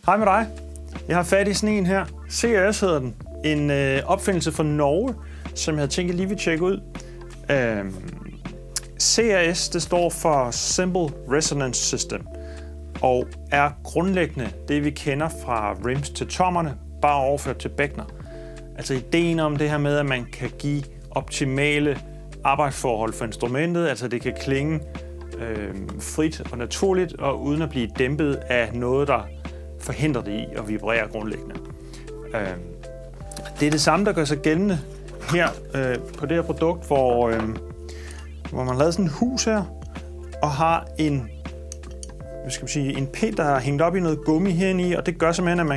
Hej med dig. Jeg har fat i sådan en her. CRS hedder den. En opfindelse fra Norge, som jeg havde tænkt, at lige vil tjekke ud. CRS, det står for Simple Resonance System, og er grundlæggende det, vi kender fra rims til tommerne, bare overført til bækkener. Altså ideen om det her med, at man kan give optimale arbejdsforhold for instrumentet, altså det kan klinge frit og naturligt, og uden at blive dæmpet af noget, der forhindrer det i at vibrere grundlæggende. Det er det samme, der gør sig gældende her på det her produkt, hvor man har lavet sådan et hus her, og har en pind, der er hængt op i noget gummi herinde i, og det gør simpelthen,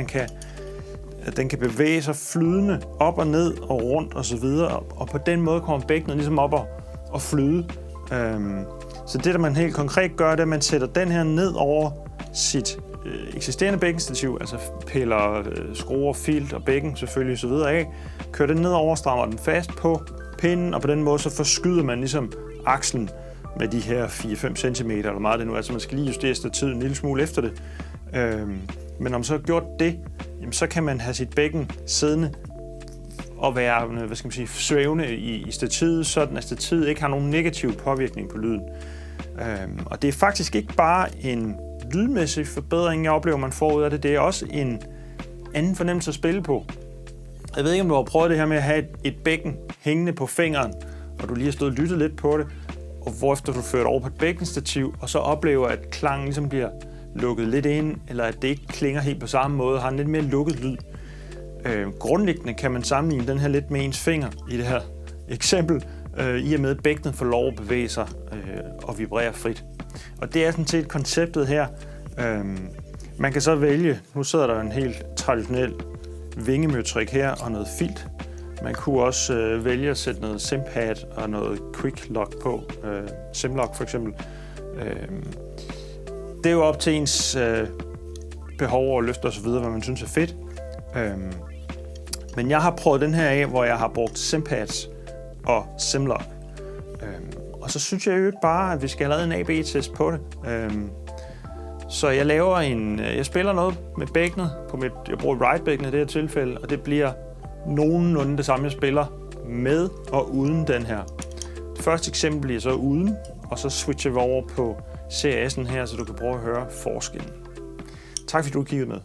at den kan bevæge sig flydende op og ned og rundt og så videre, og på den måde kommer bækkenet ligesom op og flyde. Så det, der man helt konkret gør, det er, at man sætter den her ned over sit eksisterende bækkenstativ, altså piller skruer, filt og bækken selvfølgelig så videre af, kører den ned over, strammer den fast på pinden, og på den måde så forskyder man ligesom akslen med de her 4-5 cm eller meget det nu. Altså man skal lige justere stativet en lille smule efter det. Men når man så har gjort det, jamen, så kan man have sit bækken siddende og være svævende i stativet, sådan at stativet ikke har nogen negativ påvirkning på lyden. Og det er faktisk ikke bare en lydmæssig forbedring, jeg oplever, man får ud af det. Det er også en anden fornemmelse at spille på. Jeg ved ikke, om du har prøvet det her med at have et bækken hængende på fingeren, og du lige har stået og lyttet lidt på det, og hvorefter du fører det over på et bækkenstativ, og så oplever, at klangen ligesom bliver lukket lidt ind, eller at det ikke klinger helt på samme måde, har en lidt mere lukket lyd. Grundlæggende kan man sammenligne den her lidt med ens finger i det her eksempel, i og med at bækkenet får lov at bevæge sig og vibrere frit. Og det er sådan set konceptet her. Man kan så vælge, nu sidder der en helt traditionel vingemøtrik her og noget filt. Man kunne også vælge at sætte noget simpad og noget quick lock på, simlock for eksempel. Det er jo op til ens behov og lyst og så videre, hvad man synes er fedt. Men jeg har prøvet den her af, hvor jeg har brugt simpads og simlock. Og så synes jeg jo ikke bare, at vi skal have lavet en AB-test på det. Så jeg spiller noget med bækkenet, jeg bruger right-bækkenet i det her tilfælde, og det bliver nogenlunde det samme, jeg spiller med og uden den her. Det første eksempel bliver så uden, og så switcher vi over på CRS'en her, så du kan prøve at høre forskellen. Tak fordi du kiggede med.